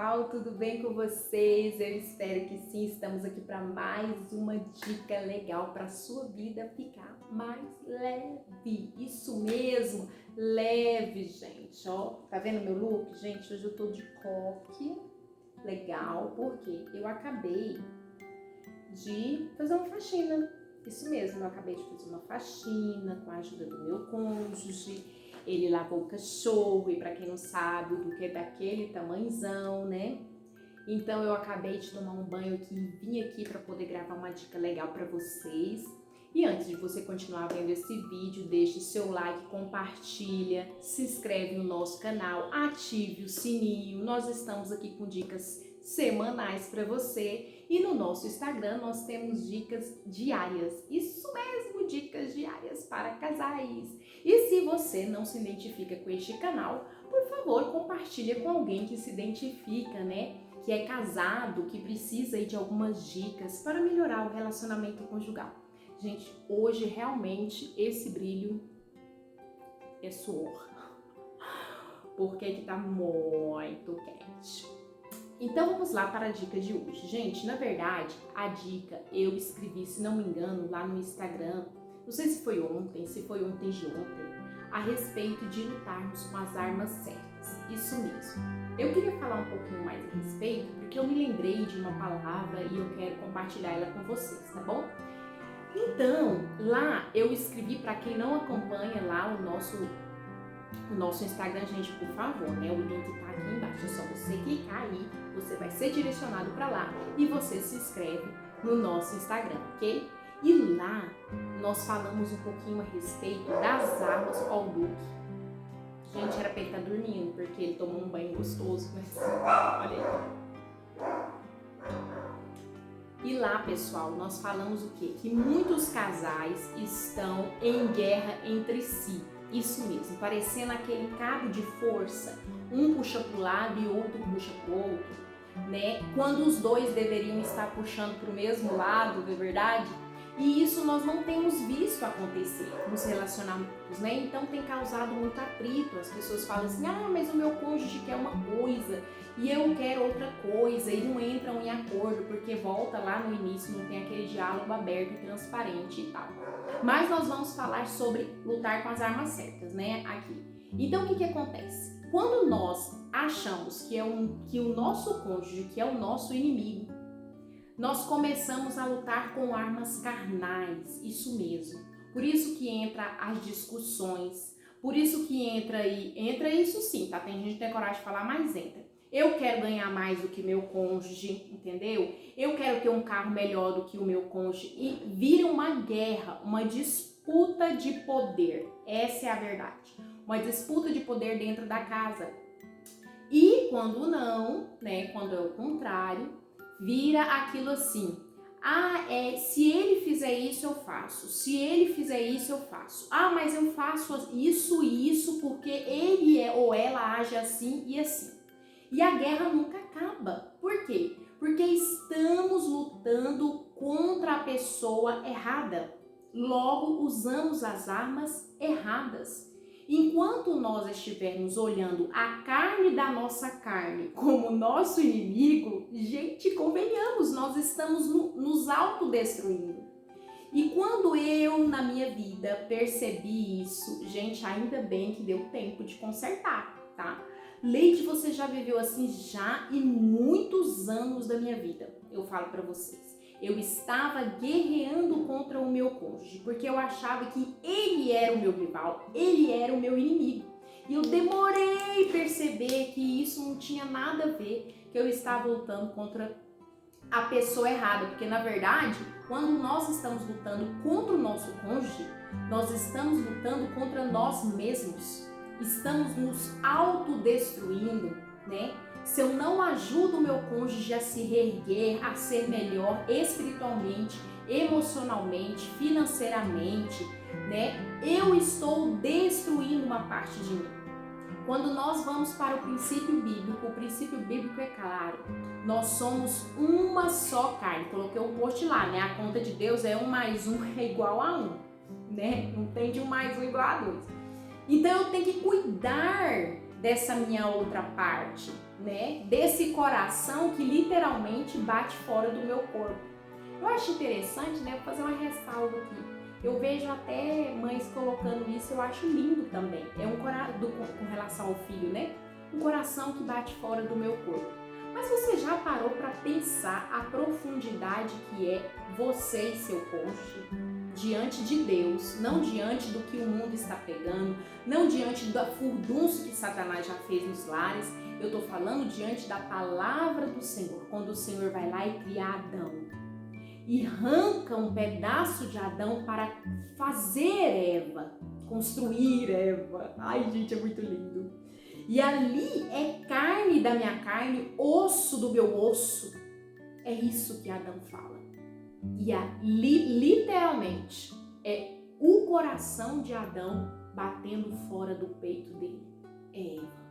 pessoal, tudo bem com vocês? Eu espero que sim. Estamos aqui para mais uma dica legal para sua vida ficar mais leve. Isso mesmo, leve, gente. Ó, tá vendo meu look? Gente, hoje eu tô de coque. Legal, porque eu acabei de fazer uma faxina. Isso mesmo, eu acabei de fazer uma faxina com a ajuda do meu cônjuge. Ele lavou o cachorro e, para quem não sabe, o Duque é daquele tamanzão, né? Então eu acabei de tomar um banho aqui e vim aqui para poder gravar uma dica legal para vocês. E antes de você continuar vendo esse vídeo, deixe seu like, compartilha, se inscreve no nosso canal, ative o sininho. Nós estamos aqui com dicas semanais para você e no nosso Instagram nós temos dicas diárias. Isso mesmo, dicas diárias para casais. E se você não se identifica com este canal, por favor, compartilhe com alguém que se identifica, né? Que é casado, que precisa aí de algumas dicas para melhorar o relacionamento conjugal. Gente, hoje realmente esse brilho é suor, porque aqui tá muito quente. Então vamos lá para a dica de hoje. Gente, na verdade, a dica eu escrevi, se não me engano, lá no Instagram, não sei se foi ontem de ontem, a respeito de lutarmos com as armas certas. Isso mesmo. Eu queria falar um pouquinho mais a respeito, porque eu me lembrei de uma palavra e eu quero compartilhar ela com vocês, tá bom? Então, lá eu escrevi, para quem não acompanha lá o nosso Instagram, gente, por favor, né? O link tá aqui embaixo, é só você clicar aí, você vai ser direcionado para lá e você se inscreve no nosso Instagram, ok? E lá nós falamos um pouquinho a respeito das armas ao Duque. Gente, era pra ele estar dormindo, porque ele tomou um banho gostoso, mas olha aí. E lá, pessoal, nós falamos o quê? Que muitos casais estão em guerra entre si. Isso mesmo, parecendo aquele cabo de força. Um puxa para o lado e outro puxa para o outro, né? Quando os dois deveriam estar puxando para o mesmo lado, não é verdade? E isso nós não temos visto acontecer nos relacionamentos, né? Então tem causado muito atrito. As pessoas falam assim, mas o meu cônjuge quer uma coisa e eu quero outra coisa, e não entram em acordo, porque volta lá no início, não tem aquele diálogo aberto e transparente e tal. Mas nós vamos falar sobre lutar com as armas certas, né, aqui. Então o que acontece? Quando nós achamos que o nosso cônjuge, que é o nosso inimigo, nós começamos a lutar com armas carnais, isso mesmo. Por isso que entra as discussões, por isso que entra isso sim, tá? Tem gente que tem coragem de falar, mas entra. Eu quero ganhar mais do que meu cônjuge, entendeu? Eu quero ter um carro melhor do que o meu cônjuge. E vira uma guerra, uma disputa de poder. Essa é a verdade. Uma disputa de poder dentro da casa. E quando não, né? Quando é o contrário, vira aquilo assim. Se ele fizer isso, eu faço. Se ele fizer isso, eu faço. Mas eu faço isso e isso porque ele ou ela age assim e assim. E a guerra nunca acaba. Por quê? Porque estamos lutando contra a pessoa errada. Logo, usamos as armas erradas. Enquanto nós estivermos olhando a carne da nossa carne como nosso inimigo, gente, convenhamos, nós estamos nos autodestruindo. E quando eu, na minha vida, percebi isso, gente, ainda bem que deu tempo de consertar, tá? Leite, você já viveu assim já em muitos anos da minha vida, eu falo pra vocês. Eu estava guerreando contra o meu cônjuge, porque eu achava que ele era o meu rival, ele era o meu inimigo. E eu demorei a perceber que isso não tinha nada a ver, que eu estava lutando contra a pessoa errada. Porque, na verdade, quando nós estamos lutando contra o nosso cônjuge, nós estamos lutando contra nós mesmos. Estamos nos autodestruindo, né? Se eu não ajudo o meu cônjuge a se reerguer, a ser melhor espiritualmente, emocionalmente, financeiramente, né? Eu estou destruindo uma parte de mim. Quando nós vamos para o princípio bíblico é claro, nós somos uma só carne. Coloquei um post lá, né? A conta de Deus é 1 mais 1 é igual a 1, né? Não tem de 1 mais 1 igual a 2. Então eu tenho que cuidar dessa minha outra parte, né, desse coração que literalmente bate fora do meu corpo. Eu acho interessante, né, vou fazer uma ressalva aqui. Eu vejo até mães colocando isso, eu acho lindo também. É um coração, com relação ao filho, né? Um coração que bate fora do meu corpo. Mas você já parou para pensar a profundidade que é você e seu cônjuge diante de Deus, não diante do que o mundo está pegando, não diante do furdunço que Satanás já fez nos lares. Eu estou falando diante da palavra do Senhor, quando o Senhor vai lá e cria Adão e arranca um pedaço de Adão para fazer Eva, construir Eva. Ai, gente, é muito lindo. E ali é carne da minha carne, osso do meu osso. É isso que Adão fala. E literalmente é o coração de Adão batendo fora do peito dele. É Eva.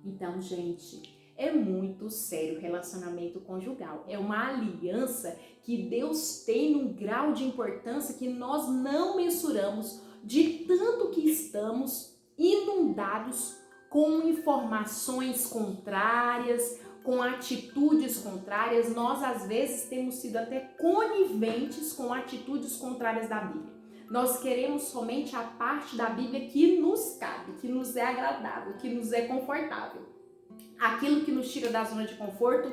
Então, gente, é muito sério o relacionamento conjugal. É uma aliança que Deus tem num grau de importância que nós não mensuramos, de tanto que estamos inundados com informações contrárias, com atitudes contrárias. Nós, às vezes, temos sido até coniventes com atitudes contrárias da Bíblia. Nós queremos somente a parte da Bíblia que nos cabe, que nos é agradável, que nos é confortável. Aquilo que nos tira da zona de conforto,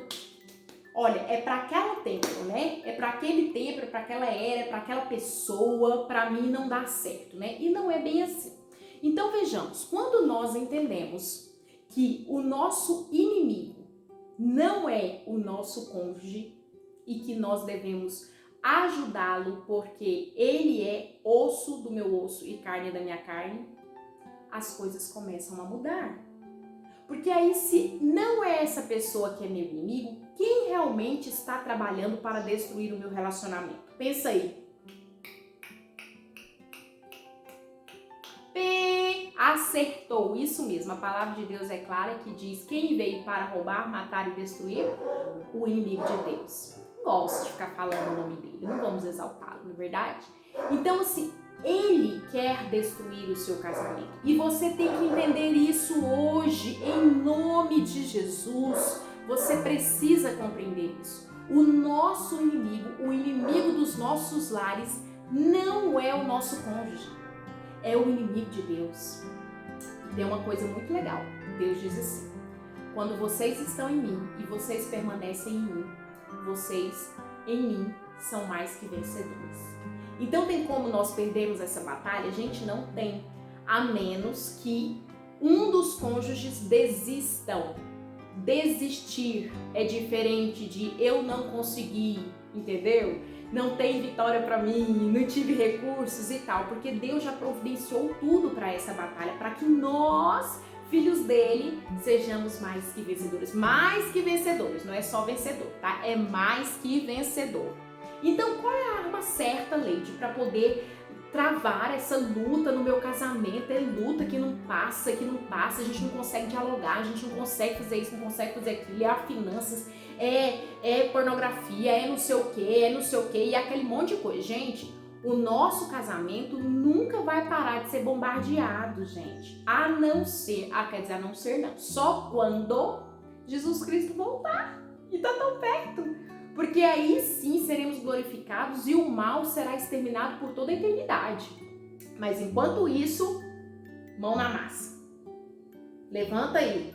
olha, é para aquele tempo, né? É para aquele tempo, é para aquela era, é para aquela pessoa. Para mim não dá certo, né? E não é bem assim. Então vejamos, quando nós entendemos que o nosso inimigo não é o nosso cônjuge e que nós devemos ajudá-lo porque ele é osso do meu osso e carne da minha carne, as coisas começam a mudar. Porque aí, se não é essa pessoa que é meu inimigo, quem realmente está trabalhando para destruir o meu relacionamento? Pensa aí. Acertou, isso mesmo. A palavra de Deus é clara que diz: quem veio para roubar, matar e destruir? O inimigo de Deus. Não gosto de ficar falando o nome dele, não vamos exaltá-lo, não é verdade? Então, assim, ele quer destruir o seu casamento. E você tem que entender isso hoje, em nome de Jesus. Você precisa compreender isso. O nosso inimigo, o inimigo dos nossos lares, não é o nosso cônjuge. É o inimigo de Deus. E tem uma coisa muito legal. Deus diz assim: quando vocês estão em mim e vocês permanecem em mim, vocês em mim são mais que vencedores. Então tem como nós perdermos essa batalha? A gente não tem, a menos que um dos cônjuges desistam. Desistir é diferente de eu não consegui, entendeu? Não tem vitória para mim, não tive recursos e tal, porque Deus já providenciou tudo para essa batalha, para que nós, filhos dele, sejamos mais que vencedores. Mais que vencedores, não é só vencedor, tá? É mais que vencedor. Então, qual é a arma certa, Leide, para poder travar essa luta no meu casamento? É luta que não passa, a gente não consegue dialogar, a gente não consegue fazer isso, não consegue fazer aquilo, é finanças, é pornografia, é não sei o que, e aquele monte de coisa. Gente, o nosso casamento nunca vai parar de ser bombardeado, gente, a não ser não, só quando Jesus Cristo voltar, e tá tão perto. Porque aí sim seremos glorificados e o mal será exterminado por toda a eternidade. Mas enquanto isso, mão na massa. Levanta aí.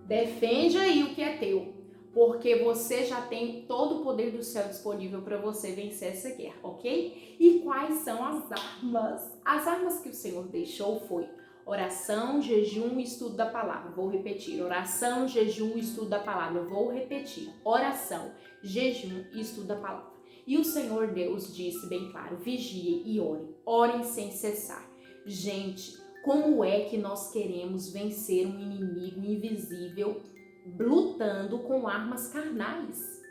Defende aí o que é teu. Porque você já tem todo o poder do céu disponível para você vencer essa guerra, ok? E quais são as armas? As armas que o Senhor deixou foi oração, jejum e estudo da palavra. Vou repetir. Oração, jejum e estudo da palavra. Vou repetir. Oração, jejum e estudo da palavra. E o Senhor Deus disse bem claro: vigiem e orem. Orem sem cessar. Gente, como é que nós queremos vencer um inimigo invisível lutando com armas carnais?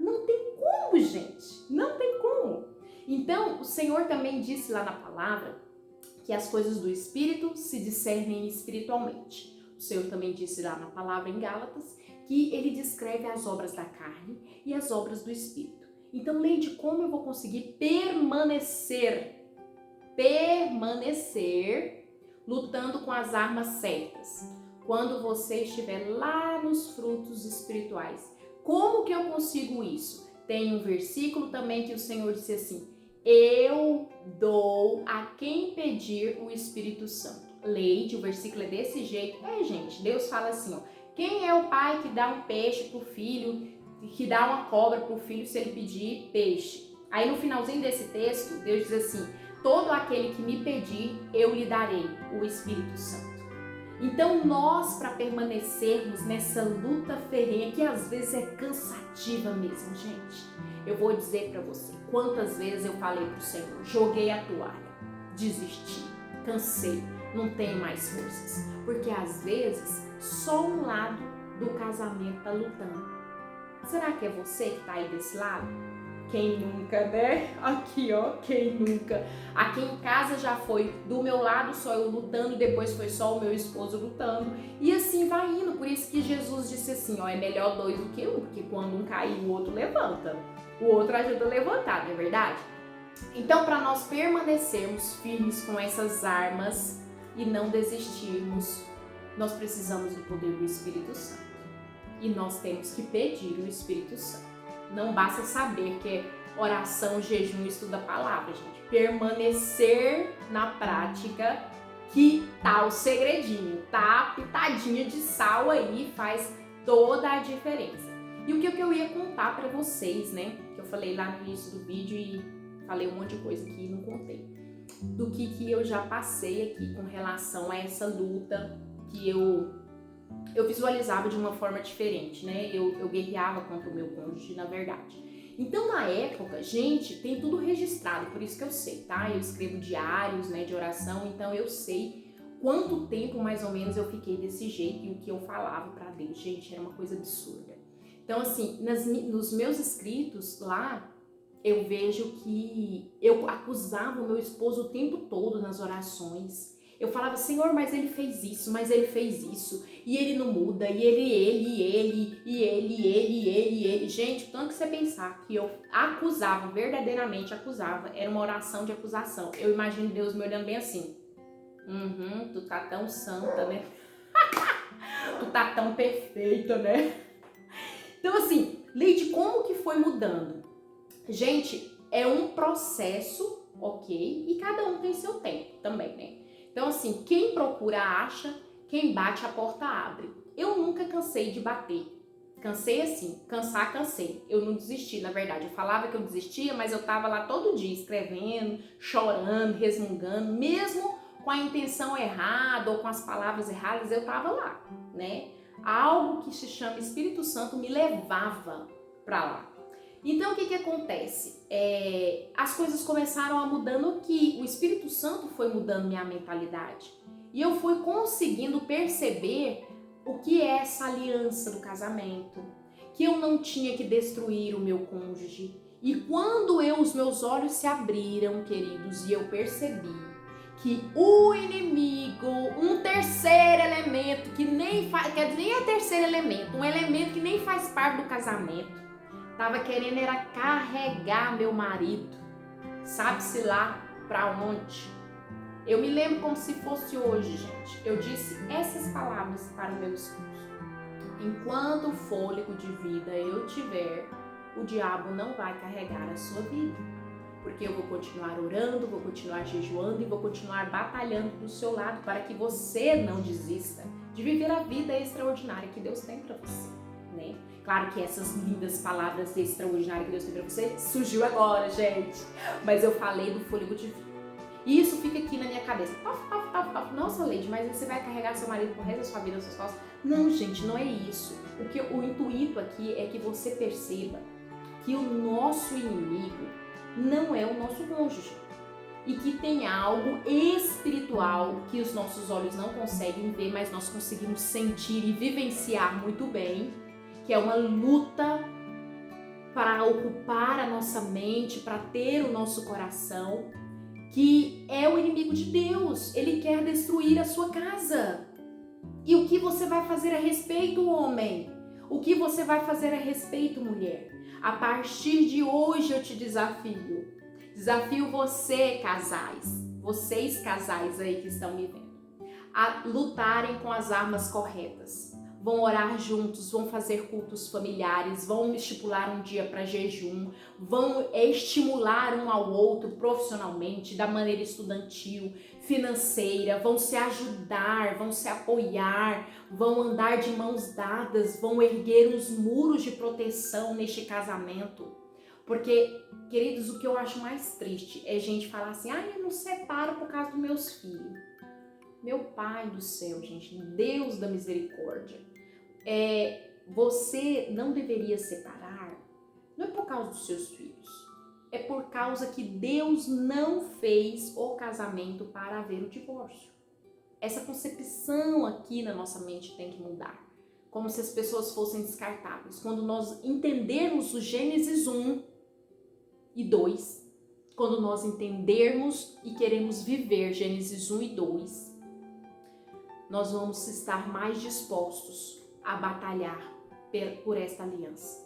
Não tem como, gente. Não tem como. Então, o Senhor também disse lá na palavra que as coisas do Espírito se discernem espiritualmente. O Senhor também disse lá na palavra em Gálatas que ele descreve as obras da carne e as obras do Espírito. Então, Leide, como eu vou conseguir permanecer lutando com as armas certas? quando você estiver lá nos frutos espirituais. Como que eu consigo isso? Tem um versículo também que o Senhor disse assim: eu dou a quem pedir o Espírito Santo. Leite, o versículo é desse jeito. Gente, Deus fala assim, ó: quem é o pai que dá um peixe pro filho, que dá uma cobra pro filho se ele pedir peixe? Aí no finalzinho desse texto, Deus diz assim: todo aquele que me pedir, eu lhe darei o Espírito Santo. Então nós, para permanecermos nessa luta ferrenha, que às vezes é cansativa mesmo, gente, eu vou dizer para você, quantas vezes eu falei pro Senhor: joguei a toalha, desisti, cansei, não tenho mais forças. Porque às vezes só um lado do casamento tá lutando. Será que é você que tá aí desse lado? Quem nunca, né? Aqui, ó, quem nunca? Aqui em casa já foi do meu lado só eu lutando, depois foi só o meu esposo lutando. E assim vai indo. Por isso que Jesus disse assim, ó: é melhor dois do que um, porque quando um cair, o outro levanta. O outro ajuda a levantar, não é verdade? Então, para nós permanecermos firmes com essas armas e não desistirmos, nós precisamos do poder do Espírito Santo. E nós temos que pedir o Espírito Santo. Não basta saber que é oração, jejum e estudo da palavra, gente. Permanecer na prática, que tá o segredinho, tá a pitadinha de sal aí, faz toda a diferença. E o que eu ia contar pra vocês, né? Que eu falei lá no início do vídeo e falei um monte de coisa que não contei. Do que eu já passei aqui com relação a essa luta que eu visualizava de uma forma diferente, né? Eu guerreava contra o meu cônjuge, na verdade. Então, na época, gente, tem tudo registrado, por isso que eu sei, tá? Eu escrevo diários, né, de oração, então eu sei quanto tempo, mais ou menos, eu fiquei desse jeito e o que eu falava pra Deus. Gente, era uma coisa absurda. Então, assim, nos meus escritos lá, eu vejo que eu acusava o meu esposo o tempo todo nas orações. Eu falava: Senhor, mas ele fez isso, mas ele fez isso, e ele não muda, e ele. Gente, tanto que você pensar que eu acusava, verdadeiramente acusava, era uma oração de acusação. Eu imagino Deus me olhando bem assim: tu tá tão santa, né? Tu tá tão perfeita, né? Então, assim, Leide, como que foi mudando? Gente, é um processo, ok? E cada um tem seu tempo também, né? Então, assim, quem procura acha, quem bate a porta abre. Eu nunca cansei de bater. Cansei assim, cansei. Eu não desisti, na verdade. Eu falava que eu desistia, mas eu tava lá todo dia escrevendo, chorando, resmungando, mesmo com a intenção errada ou com as palavras erradas, eu tava lá, né? Algo que se chama Espírito Santo me levava pra lá. Então, o que acontece? As coisas começaram a mudando aqui. O Espírito Santo foi mudando minha mentalidade. E eu fui conseguindo perceber o que é essa aliança do casamento. Que eu não tinha que destruir o meu cônjuge. E quando os meus olhos se abriram, queridos, e eu percebi que o inimigo, um terceiro elemento, que nem é terceiro elemento, um elemento que nem faz parte do casamento, tava querendo era carregar meu marido, sabe-se lá pra onde. Eu me lembro como se fosse hoje, gente. Eu disse essas palavras para o meu esposo: enquanto o fôlego de vida eu tiver, o diabo não vai carregar a sua vida. Porque eu vou continuar orando, vou continuar jejuando e vou continuar batalhando do seu lado para que você não desista de viver a vida extraordinária que Deus tem para você, né? Claro que essas lindas palavras extraordinárias que Deus tem pra você surgiu agora, gente. Mas eu falei do fôlego de vida. E isso fica aqui na minha cabeça. Nossa, Leide, mas você vai carregar seu marido pro resto da sua vida nas suas costas? Não, gente, não é isso. O intuito aqui é que você perceba que o nosso inimigo não é o nosso cônjuge. E que tem algo espiritual que os nossos olhos não conseguem ver, mas nós conseguimos sentir e vivenciar muito bem, que é uma luta para ocupar a nossa mente, para ter o nosso coração, que é o inimigo de Deus. Ele quer destruir a sua casa. E o que você vai fazer a respeito, homem? O que você vai fazer a respeito, mulher? A partir de hoje eu te desafio. Desafio você, casais. Vocês, casais aí que estão me vendo. a lutarem com as armas corretas. Vão orar juntos, vão fazer cultos familiares, vão estipular um dia para jejum, vão estimular um ao outro profissionalmente, da maneira estudantil, financeira, vão se ajudar, vão se apoiar, vão andar de mãos dadas, vão erguer os muros de proteção neste casamento. Porque, queridos, o que eu acho mais triste é gente falar assim, eu não separo por causa dos meus filhos. Meu Pai do céu, gente, Deus da misericórdia. Você não deveria separar, não é por causa dos seus filhos, é por causa que Deus não fez o casamento para haver o divórcio. Essa concepção aqui na nossa mente tem que mudar, como se as pessoas fossem descartáveis. Quando nós entendermos o Gênesis 1 e 2, quando nós entendermos e queremos viver Gênesis 1 e 2, nós vamos estar mais dispostos a batalhar por esta aliança.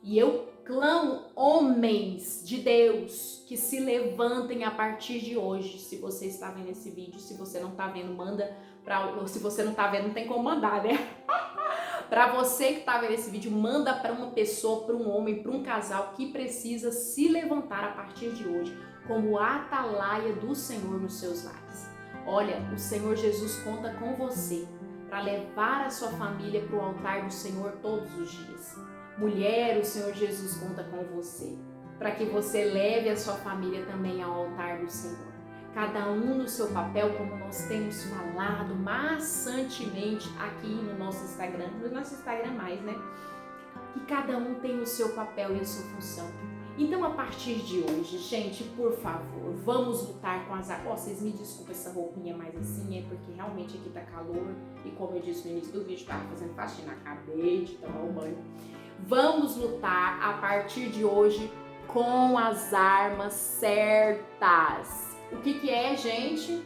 E eu clamo homens de Deus que se levantem a partir de hoje. Se você está vendo esse vídeo, se você não está vendo, manda para... Se você não está vendo, não tem como mandar, né? Para você que está vendo esse vídeo, manda para uma pessoa, para um homem, para um casal que precisa se levantar a partir de hoje como a atalaia do Senhor nos seus lares. Olha, o Senhor Jesus conta com você para levar a sua família para o altar do Senhor todos os dias. Mulher, o Senhor Jesus conta com você para que você leve a sua família também ao altar do Senhor. Cada um no seu papel, como nós temos falado maçantemente aqui no nosso Instagram, mais, né? Que cada um tem o seu papel e a sua função. Então, a partir de hoje, gente, por favor, vamos lutar com as... vocês me desculpem essa roupinha mais assim, é porque realmente aqui tá calor e como eu disse no início do vídeo, tava fazendo faxina, acabei de tomar um banho. Vamos lutar a partir de hoje com as armas certas. O que é, gente?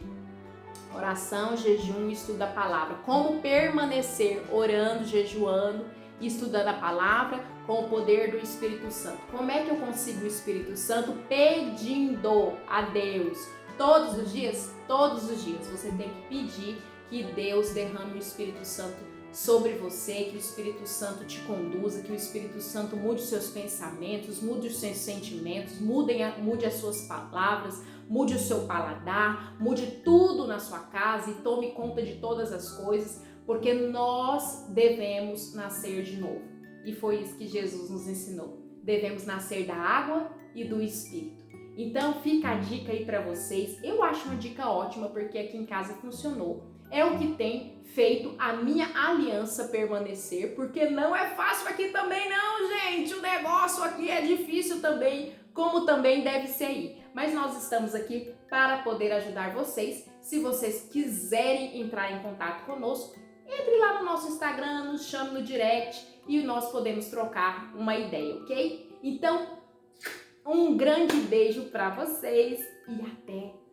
Oração, jejum e estudo da palavra. Como permanecer orando, jejuando e estudando a palavra com o poder do Espírito Santo. Como é que eu consigo o Espírito Santo? Pedindo a Deus. Todos os dias? Todos os dias. Você tem que pedir que Deus derrame o Espírito Santo sobre você, que o Espírito Santo te conduza, que o Espírito Santo mude os seus pensamentos, mude os seus sentimentos, mude as suas palavras, mude o seu paladar, mude tudo na sua casa e tome conta de todas as coisas, porque nós devemos nascer de novo. E foi isso que Jesus nos ensinou. Devemos nascer da água e do Espírito. Então fica a dica aí para vocês. Eu acho uma dica ótima porque aqui em casa funcionou. É o que tem feito a minha aliança permanecer, porque não é fácil aqui também não, gente. O negócio aqui é difícil também, como também deve ser aí. Mas nós estamos aqui para poder ajudar vocês. Se vocês quiserem entrar em contato conosco, entre lá no nosso Instagram, nos chame no direct e nós podemos trocar uma ideia, ok? Então, um grande beijo para vocês e até